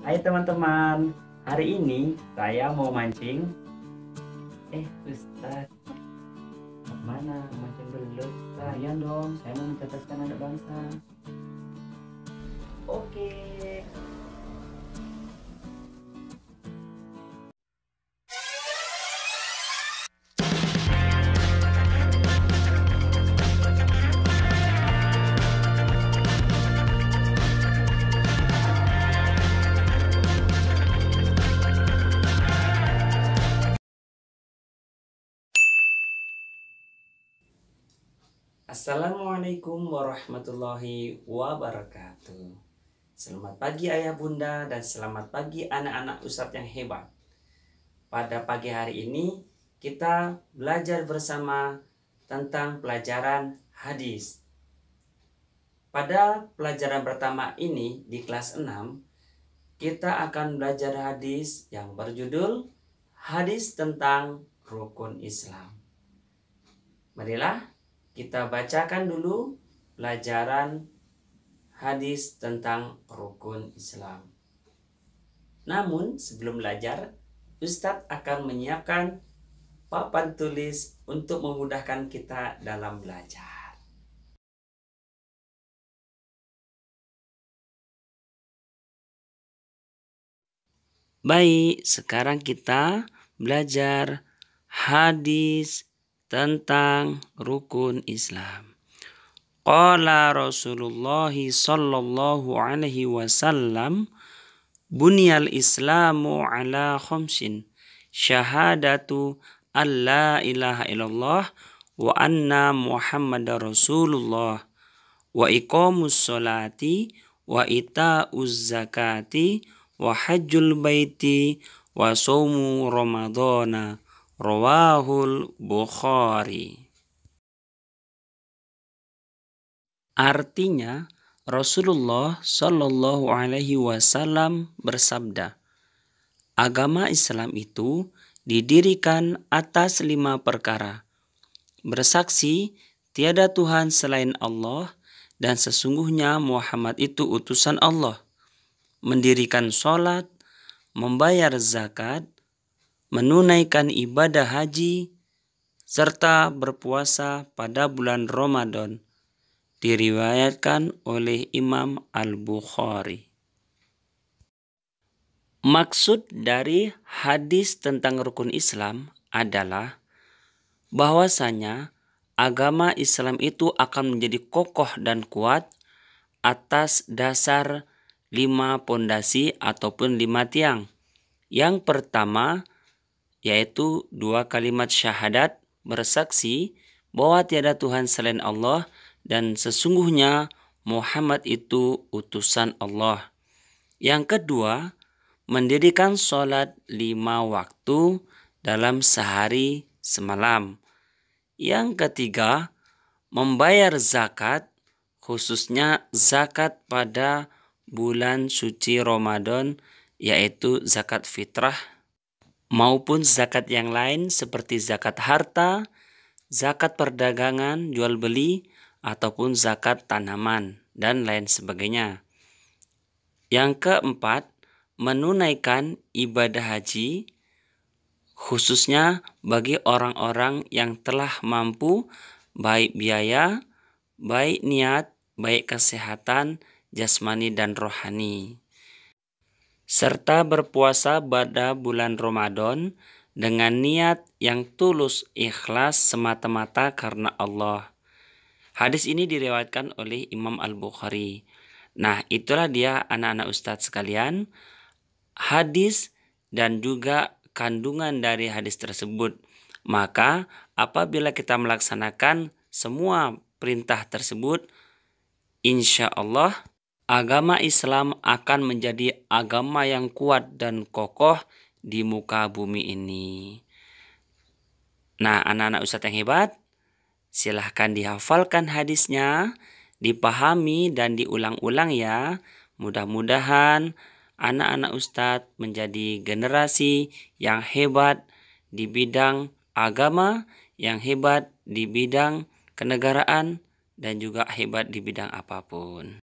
Hai teman-teman, hari ini saya mau mancing. Ustaz, mana mancing dulu? Sekalian dong, saya mau mencerdaskan anak bangsa. Oke. Assalamualaikum warahmatullahi wabarakatuh. Selamat pagi ayah bunda dan selamat pagi anak-anak ustadz yang hebat. Pada pagi hari ini kita belajar bersama tentang pelajaran hadis. Pada pelajaran pertama ini di kelas 6 kita akan belajar hadis yang berjudul hadis tentang rukun Islam. Marilah kita bacakan dulu pelajaran hadis tentang rukun Islam. Namun sebelum belajar, Ustadz akan menyiapkan papan tulis untuk memudahkan kita dalam belajar. Baik, sekarang kita belajar hadis tentang rukun Islam. Qala Rasulullah sallallahu alaihi wasallam, bunyal islamu ala khamsin, syahadatu an la ilaha illallah wa anna muhammadar rasulullah, wa iqamus sholati wa ita'uz zakati wa hajjul baiti wa saumu ramadhana, rawahul Bukhari. Artinya, Rasulullah Shallallahu Alaihi Wasallam bersabda, agama Islam itu didirikan atas 5 perkara. Bersaksi tiada Tuhan selain Allah dan sesungguhnya Muhammad itu utusan Allah. Mendirikan sholat, membayar zakat, menunaikan ibadah haji, serta berpuasa pada bulan Ramadan. Diriwayatkan oleh Imam Al-Bukhari. Maksud dari hadis tentang rukun Islam adalah bahwasanya agama Islam itu akan menjadi kokoh dan kuat atas dasar 5 pondasi ataupun 5 tiang. Yang pertama yaitu 2 kalimat syahadat, bersaksi bahwa tiada Tuhan selain Allah dan sesungguhnya Muhammad itu utusan Allah. Yang kedua, mendirikan sholat 5 waktu dalam sehari semalam. Yang ketiga, membayar zakat, khususnya zakat pada bulan suci Ramadan, yaitu zakat fitrah maupun zakat yang lain seperti zakat harta, zakat perdagangan jual beli, ataupun zakat tanaman dan lain sebagainya. Yang keempat, menunaikan ibadah haji khususnya bagi orang-orang yang telah mampu, baik biaya, baik niat, baik kesehatan jasmani dan rohani, serta berpuasa pada bulan Ramadan dengan niat yang tulus ikhlas semata-mata karena Allah. Hadis ini diriwayatkan oleh Imam Al-Bukhari. Nah, itulah dia anak-anak ustadz sekalian, hadis dan juga kandungan dari hadis tersebut. Maka apabila kita melaksanakan semua perintah tersebut, insya Allah agama Islam akan menjadi agama yang kuat dan kokoh di muka bumi ini. Nah, anak-anak ustadz yang hebat, silahkan dihafalkan hadisnya, dipahami dan diulang-ulang ya. Mudah-mudahan anak-anak ustadz menjadi generasi yang hebat di bidang agama, yang hebat di bidang kenegaraan, dan juga hebat di bidang apapun.